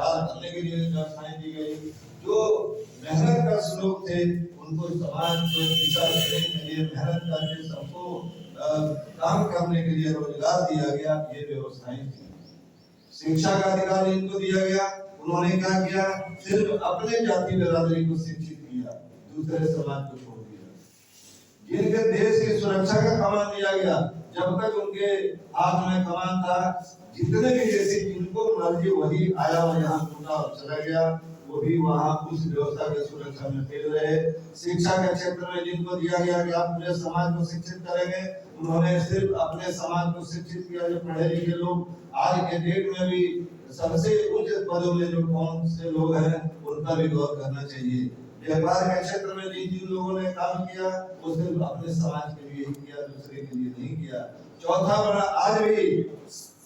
व्यवहार करने के लिए व्यवस्थाएं दी गई। जो मेहनत का श्लोक थे उनको समाज को दिशा देने के लिए मेहनत करके सबको काम करने के लिए रोजगार दिया गया, ये व्यवस्थाएं थी। शिक्षा का अधिकार इनको दिया गया। उन्होंने क्या किया, सिर्फ अपने जाति बिरादरी को शिक्षित किया, दूसरे समाज को छोड़ दिया। जिनके देश की सुरक्षा का कमान दिया गया, जब तक उनके हाथ में कमान था, जितने भी देशी जिनको मर्जी वही आया और यहाँ टूटा और चला गया, वो भी वहाँ उस व्यवस्था की सुरक्षा में फैल रहे। शिक्षा के क्षेत्र में जिनको दिया गया कि आप पूरे समाज को शिक्षित करेंगे, उन्होंने सिर्फ अपने समाज को शिक्षित किया। जो पढ़े लिखे लोग आज के डेट में भी सबसे उच्च पदों में जो कौन से लोग हैं उन पर भी गौर करना चाहिए। व्यापार के क्षेत्र में जिन लोगों ने काम किया वो सिर्फ अपने समाज के लिए ही किया, दूसरे के लिए नहीं किया। चौथा बड़ा आज भी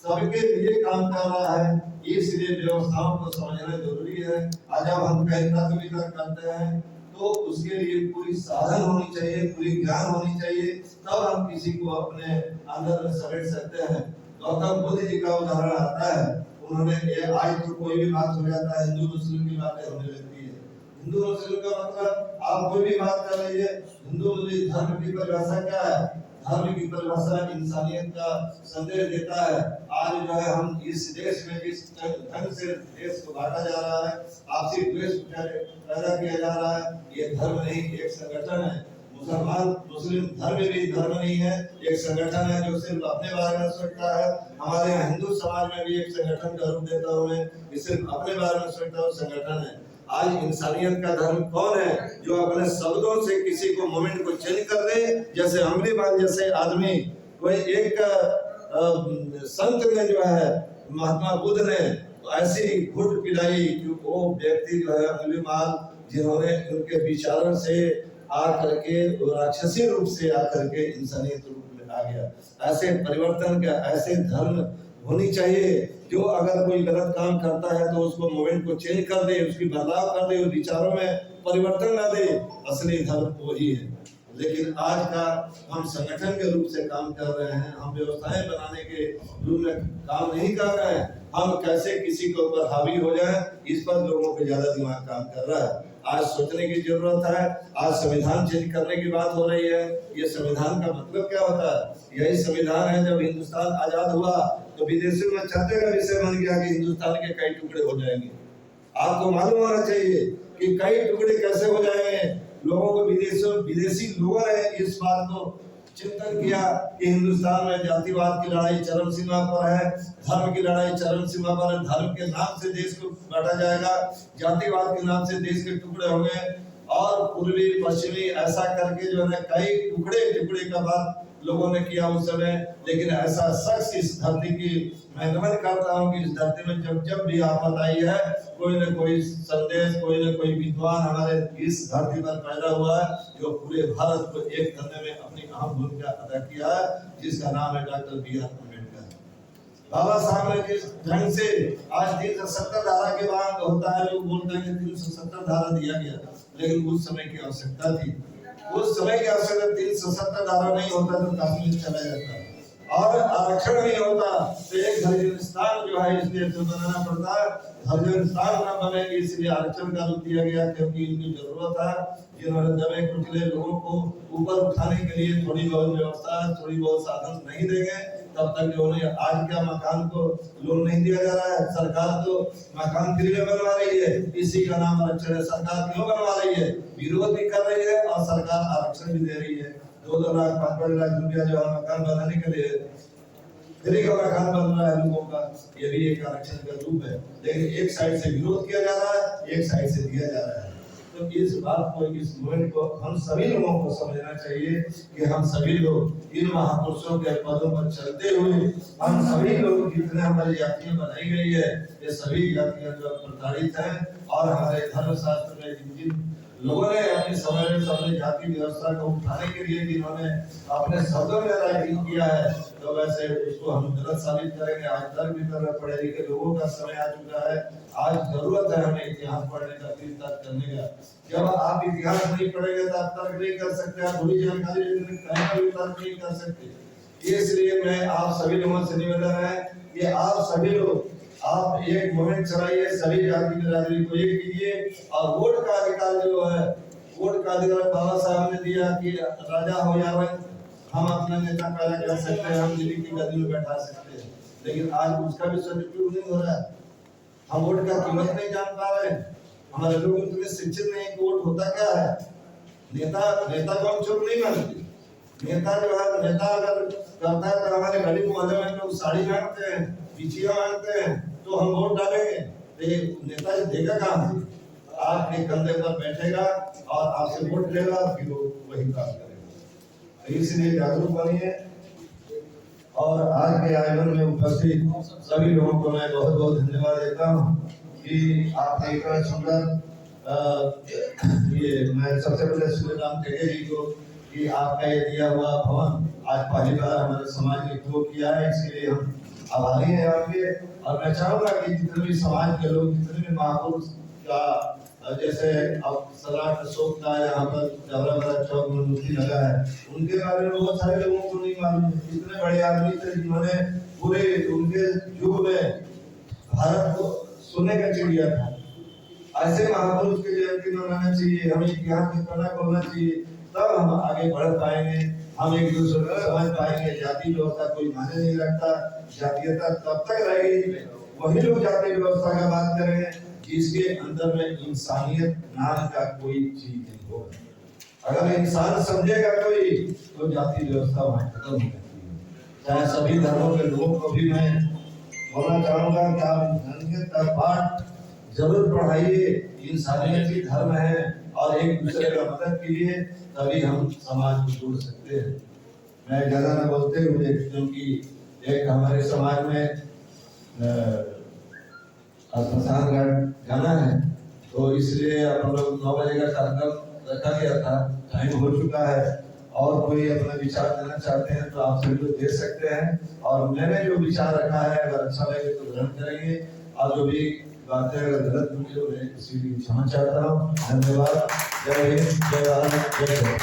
सबके लिए काम कर रहा है, इसलिए व्यवस्थाओं को समझना जरूरी है। आज जब हम कहीं तर्क वितर्क करते हैं तो उसके लिए पूरी साधन होनी चाहिए, पूरी ज्ञान होनी चाहिए, तब हम किसी को अपने अंदर समेट सकते हैं। गौतम बुद्ध जी का उदाहरण आता है, उन्होंने ये आज तो कोई भी बात हो जाता है, हिंदू मुस्लिम की बातें होने लगती है। हिंदू मुस्लिम का मतलब आप कोई भी बात कर लीजिए, हिंदू मुस्लिम धर्म की परिभाषा क्या है? धर्म की परिभाषा इंसानियत का संदेश देता है। आज जो है हम इस देश में जिस ढंग से देश को बांटा जा रहा है, आपसी द्वेष पैदा किया जा रहा है, ये धर्म नहीं, एक संगठन है। मुसलमान मुस्लिम धर्म भी धर्म नहीं है, एक संगठन है जो सिर्फ अपने बारे में सोचता है। हमारे यहाँ हिंदू समाज में भी एक संगठन का रूप देता हूँ मैं, सिर्फ अपने बारे में सोचता हूँ संगठन है। आज इंसानियत का धर्म कौन है जो अपने शब्दों से किसी को मोमेंट को चेंज कर दे? जैसे अमरीवाल जैसे आदमी, कोई एक संत ने जो है, महात्मा बुद्ध ने ऐसी घुट पिलाई कि वो व्यक्ति जो है अमरीवाल, जिन्होंने उनके विचारों से आकर के राक्षसी रूप से आकर के इंसानियत रूप में आ गया। ऐसे परिवर्तन का, ऐसे धर्म होनी चाहिए जो अगर कोई गलत काम करता है तो उसको मोमेंट को चेंज कर दे, उसकी बदलाव कर दे, विचारों में परिवर्तन ला दे। असली धर्म वही है। लेकिन आज का हम संगठन के रूप से काम कर रहे हैं, हम व्यवस्थाएं बनाने के रूप में काम नहीं कर रहे हैं। हम कैसे किसी के ऊपर हावी हो जाए, इस पर लोगों पे ज्यादा दिमाग काम कर रहा है। आज सोचने की जरूरत है। आज संविधान चेंज करने की बात हो रही है। ये संविधान का मतलब क्या होता है? यही संविधान है, जब हिंदुस्तान आजाद हुआ तो विदेशों में चर्चा का विषय बन गया कि हिंदुस्तान के कई टुकड़े हो जाएंगे। आपको मालूम होना चाहिए कि कई टुकड़े कैसे हो जाएंगे। लोगों को विदेशी लोगों ने इस बात को चिंतन किया कि हिंदुस्तान में जातिवाद की लड़ाई चरम सीमा पर है, धर्म की लड़ाई चरम सीमा पर है। धर्म के नाम से देश को बांटा जाएगा, जातिवाद के नाम से देश के टुकड़े होंगे, और पूर्वी पश्चिमी ऐसा करके जो है कई टुकड़े का बात लोगों ने किया उस समय। लेकिन ऐसा शख्स इस धरती की, मैं नमन करता हूँ कि इस धरती में जब भी आफत आई है, कोई न कोई संदेश, कोई न कोई विद्वान हमारे इस धरती पर पैदा हुआ है जो पूरे भारत को एक करने में अपनी अहम भूमिका अदा किया है, जिसका नाम है डॉक्टर B.R. अम्बेडकर। बाबा साहब ने जिस ढंग से आज 370 धारा के बाद होता है, लोग बोलते हैं कि 370 धारा दिया गया, लेकिन उस समय की आवश्यकता थी। उस समय की आवश्यकता 370 धारा नहीं होता तो कश्मीर चला जाता, और आरक्षण नहीं होता तो एक हिंदुस्तान जो है इस देश में बनाना पड़ता है। हिंदुस्तान न बने इसलिए आरक्षण का रूप दिया गया, क्योंकि इनकी जरूरत है। जिन्होंने दबे कुचले लोगों को ऊपर उठाने के लिए थोड़ी बहुत व्यवस्था, थोड़ी बहुत साधन नहीं देंगे, तब तक जो उन्हें आज क्या मकान को लोन नहीं दिया जा रहा है। सरकार तो मकान फ्री में बनवा रही है, इसी का नाम आरक्षण है। सरकार क्यों बनवा रही है? विरोध भी कर रही है और सरकार आरक्षण भी दे रही है। 2-2 लाख 5-5 लाख रुपया जो है मकान बनाने के लिए फ्री का मकान बन रहा है लोगों का, ये भी एक आरक्षण का रूप है। लेकिन एक साइड से विरोध किया जा रहा है, एक साइड से दिया जा रहा है। तो इस बात को, इस मूवमेंट को हम सभी लोगों को समझना चाहिए कि हम सभी लोग इन महापुरुषों के पदों पर चलते हुए, हम सभी लोग जितने हमारी जातियां बनाई गई है, ये सभी जातियां जो प्रताड़ित हैं, और हमारे धर्म शास्त्र में जिन लोगों ने अपने समय में अपनी जाति व्यवस्था को उठाने के लिए जिन्होंने अपने शब्दों में राइटिंग किया है, तो वैसे उसको हम गलत साबित करेंगे। आज तर्क वितर्क पढ़े लिखे लोगों का समय आ चुका है। आज जरूरत है हमें इतिहास पढ़ने का, तर्क करने का। जब आप इतिहास नहीं पढ़ेंगे तो आप तर्क नहीं कर सकते, आप थोड़ी जानकारी भी तर्क नहीं कर सकते। इसलिए मैं आप सभी लोगों से निवेदन है कि आप सभी लोग आप एक मुहिम चलाइए, सभी जाति बिरादरी को एक कीजिए और वोट का अधिकार जो है, वोट का अधिकार बाबा साहब ने दिया कि राजा हो या रंग, हम अपना नेता पैदा कर सकते हैं, हम दिल्ली की गद्दी में बैठा सकते हैं, लेकिन आज उसका भी सदुपयोग नहीं हो रहा है। हम वोट का कीमत नहीं जान पा रहे हैं, हमारे लोग इतने शिक्षित नहीं कि वोट होता क्या है। नेता को हम चुप नहीं मानते। नेता जो है, नेता अगर करता है तो हमारे गली मोहल्ले में लोग साड़ी मांगते हैं, पिछिया मांगते हैं, तो हम वोट डालेंगे। तो ये नेता जी देगा कहाँ से? आपके कंधे पर बैठेगा और आपसे वोट लेगा, फिर वो वही काम करेगा। तो इसलिए जागरूक बनिए। और आज के आयोजन में उपस्थित सभी लोगों को मैं बहुत बहुत धन्यवाद देता हूँ कि आपने इतना सुंदर ये मैं सबसे पहले सूर्यकांत टेके जी को कि आपका ये दिया हुआ भवन आज पहली बार हमारे समाज ने उपयोग किया है, इसलिए हम आभारी हैं आपके। और मैं चाहूँगा कि जितने भी समाज के लोग, जितने भी महापुरुष का जैसे अब सलाट अशोक का यहाँ पर जबरा चौक में मूर्ति लगा है, उनके बारे में बहुत सारे लोगों को नहीं मालूम। इतने बड़े आदमी थे जिन्होंने पूरे उनके युग में भारत को सोने का चिड़िया था। ऐसे महापुरुष की जयंती मनाना चाहिए, हमें इतिहास की पढ़ना खोलना चाहिए, तब हम आगे बढ़ पाएंगे। हम एक दूसरे को समझ पाएंगे। जाति व्यवस्था कोई मायने नहीं रखता, जातीयता तब तक रहेगी, वही लोग जाति व्यवस्था का बात करेंगे जिसके अंदर में इंसानियत नाम का कोई चीज नहीं होगा। अगर इंसान समझेगा कोई, तो जाति व्यवस्था वहां खत्म हो जाती है। चाहे सभी धर्मों के लोगों को भी मैं बोलना चाहूंगा कि आप इंसानियत का पाठ जरूर पढ़ाइए। इंसानियत ही धर्म है और एक दूसरे का मदद कीजिए, तभी हम समाज को जोड़ सकते हैं। मैं ज्यादा न बोलते हुए, क्योंकि एक हमारे समाज में स्मशान घाट जाना है, तो इसलिए अपन लोग 9 बजे का कार्यक्रम रखा गया था, टाइम हो चुका है। और कोई अपना विचार देना चाहते हैं तो आप सभी लोग दे सकते हैं। और मैंने जो विचार रखा है, अगर अच्छा लगे तो ग्रहण करेंगे, और जो भी बातें अगर गलत होंगी तो मैं इसीलिए क्षमा चाहता हूँ। धन्यवाद। जय हिंद, जय भारत, जय भारत।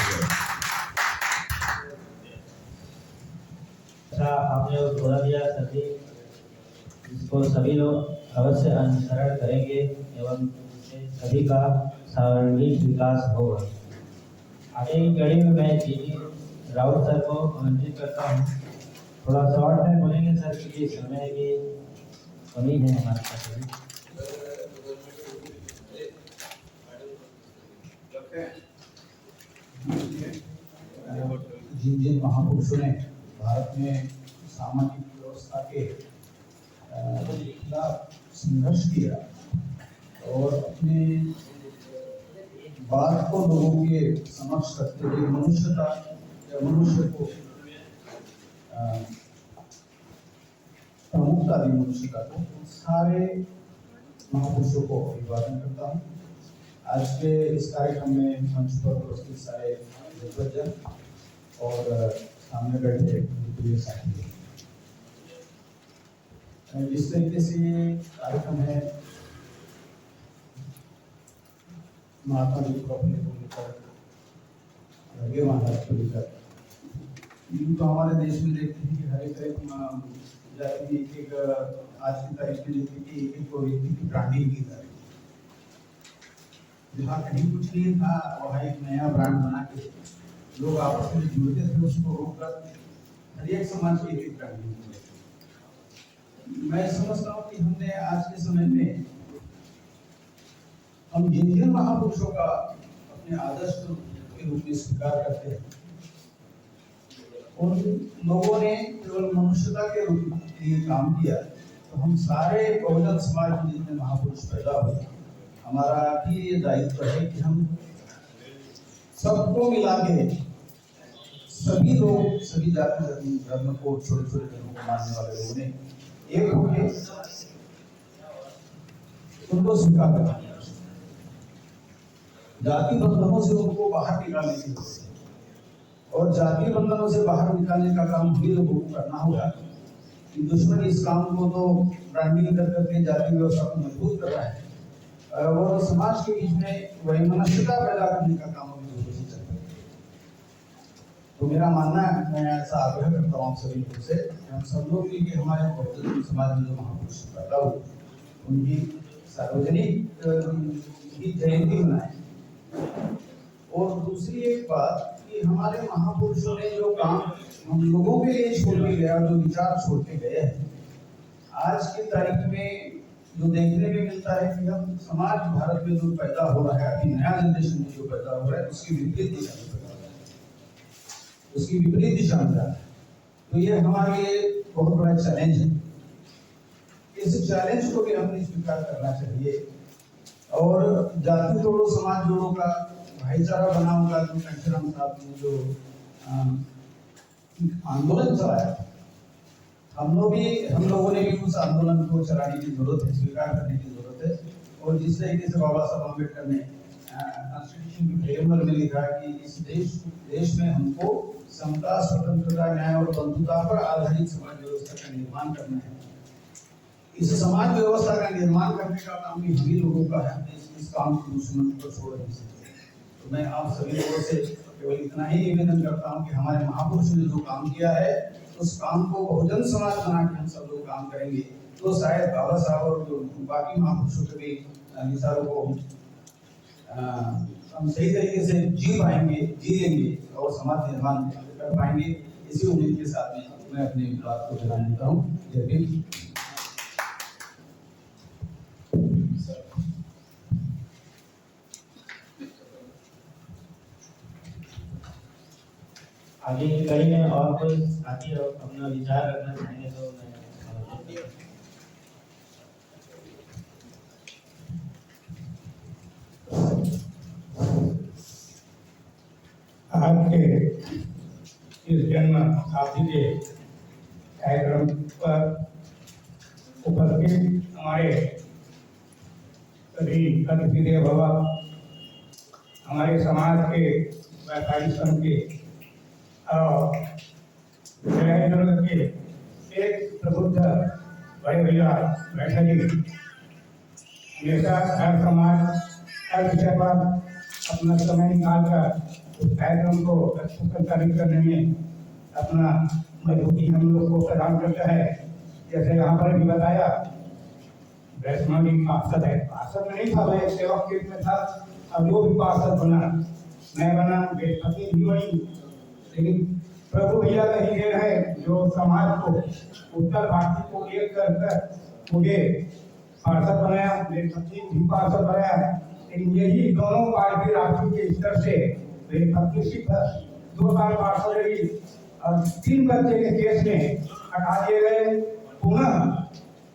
अच्छा, आपने बोला दिया सभी, इसको सभी लोग अवश्य अनुसरण करेंगे एवं सभी का सर्वांगीण विकास होगा। आगे की कड़ी में मैं जीजी राउत सर को आमंत्रित करता हूँ। थोड़ा शॉर्ट में बोलेंगे सर, क्योंकि समय की कमी है हमारे पास। जिन जिन महापुरुषों ने भारत में सामाजिक व्यवस्था के खिलाफ संघर्ष किया और अपने बात को लोगों के समक्ष रखते हुए मनुष्य को प्रमुखता दी, मनुष्यता को, सारे महापुरुषों को अभिवादन करता हूँ। आज के इस कार्यक्रम में मंच पर उपस्थित सारे विद्वजन और सामने बैठे प्रिय साथी, जिस तरीके से ये कार्यक्रम है महात्मा जी को अपने को लेकर आगे महाराज को लेकर, तो हमारे देश में देखते हैं कि हर एक जाति एक आज की तारीख में देखते कि एक व्यक्ति की ब्रांडिंग की जाए। जहाँ कहीं कुछ नहीं था, वहाँ एक नया ब्रांड बना के लोग आपस में जुड़ते थे, उसको रोककर हर एक समाज की एक ब्रांडिंग। मैं समझता हूँ कि हमने आज के समय में हम जिन महापुरुषों का अपने आदर्श के रूप में स्वीकार करते हैं, उन लोगों ने केवल मनुष्यता के रूप में काम किया। तो हम सारे बहुजन समाज में जितने महापुरुष पैदा हुए, हमारा भी ये दायित्व है कि हम सबको मिला के, सभी लोग, सभी जाति धर्म को, छोटे छोटे धर्मों को मानने वाले लोगों ने एक होके उनको स्वीकार करना, जाति बंधनों से उनको बाहर निकालने की जरूरत है। और जातीय बंधनों से बाहर निकालने का काम भी लोगों को करना होगा। दुश्मन इस काम को तो ब्रांडिंग कर करके जाति व्यवस्था को मजबूत कर रहा है, और समाज के बीच में वैमनस्यता पैदा करने का काम हम लोगों से चल रहा है। तो मेरा मानना है, मैं ऐसा आग्रह करता हूँ आप सभी लोगों से, हम सब लोग मिलकर हमारे बहुजन समाज में जो महापुरुष पैदा हुए उनकी सार्वजनिक की जयंती मनाएं। और दूसरी एक बात कि हमारे महापुरुषों ने जो काम हम लोगों के लिए छोड़ के गया, जो विचार छोड़ के गए हैं, आज की तारीख में जो देखने में मिलता है कि हम समाज भारत में जो पैदा हो रहा है, अभी नया जनरेशन में जो पैदा हो रहा है, उसकी विपरीत दिशा में पैदा हो रहा है, उसकी विपरीत दिशा में जा रहा है। तो ये हमारे लिए बहुत बड़ा चैलेंज है। इस चैलेंज को भी हमने स्वीकार करना चाहिए और जाति तोड़ो समाज जोड़ो का भाईचारा बनाओ का जो घनश्याम साहब ने जो आंदोलन चलाया, हम लोगों ने भी उस आंदोलन को चलाने की जरूरत है, स्वीकार करने की जरूरत है। और जिस तरीके से बाबा साहब अम्बेडकर ने कॉन्स्टिट्यूशन की प्रेमबल में लिखा कि इस देश में हमको समता, स्वतंत्रता, न्याय और बंधुता पर आधारित समाज व्यवस्था का निर्माण करना है। इस समाज व्यवस्था का निर्माण करने का काम भी हम ही लोगों का है। इस काम को दुश्मन को छोड़ नहीं सकते। तो मैं आप सभी लोगों से केवल इतना ही निवेदन करता हूँ कि हमारे महापुरुषों ने जो काम किया है, उस काम को बहुजन समाज बना के हम सब लोग काम करेंगे, तो शायद बाबा साहब और जो बाकी महापुरुषों के भी विचारों को हम सही तरीके से जी लेंगे और समाज निर्माण कर पाएंगे। इसी उम्मीद के साथ में मैं अपनी बात को विराम देता हूँ। जय भीम। आगे की कड़ी में और कोई साथी अपना विचार रखना चाहेंगे तो मैं आज के इस जन्म शताब्दी के कार्यक्रम पर उपस्थित हमारे सभी अतिथि बाबा, हमारे समाज के व्यापारी संघ के और के एक प्रबुद्ध बड़े भैया बैठा जी, हमेशा हर समाज हर विषय पर अपना समय निकालकर उस कार्यक्रम को संचालित करने में अपना मजबूती हम लोग को प्रदान करता है। जैसे यहाँ पर भी बताया, वैष्णवी पार्षद है, पार्षद में नहीं था, मैं सेवक के रूप में था। अब जो भी पार्षद बना, मैं बना, बेपति भी बनी, लेकिन प्रभु भैया का ही देन है जो समाज को, उत्तर भारतीय को एक कर मुझे पार्षद बनाया, मेरे पति भी पार्षद बनाया। लेकिन यही दोनों पार्टी राष्ट्रीय के स्तर से मेरी पत्नी सिर्फ 2 साल पार्षद रही और 3 बच्चे के केस में हटा दिए गए। पुनः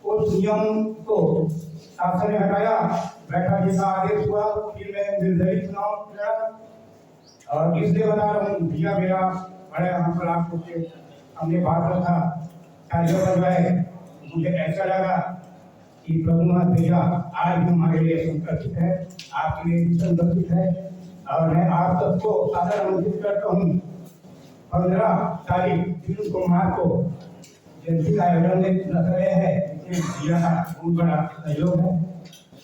उस नियम को शासन ने हटाया, बैठा जी का आदेश हुआ, फिर मैं निर्दलीय चुनाव किया। और इसलिए बता रहा हूँ भैया, मेरा बड़े हमको आपको हमने बात रखा, कार्य बनवाए, मुझे ऐसा लगा कि प्रभुनाथ भैया आज भी हमारे लिए संकल्पित है, आपके लिए भी संकल्पित है। और मैं आप सबको सादर आमंत्रित करता हूँ 15 तारीख जून को मार्च को जयंती का आयोजन में रख रहे हैं। इसमें भैया का बहुत बड़ा सहयोग है।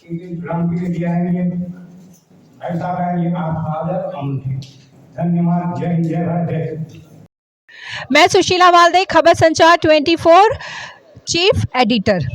एक ग्राम के लिए दिया है, भाई साहब आएंगे, आप सादर आमंत्रित। धन्यवाद। जय हिंद, जय भारत, जय। मैं सुशीला वाल्दे, खबर संचार 24 चीफ एडिटर।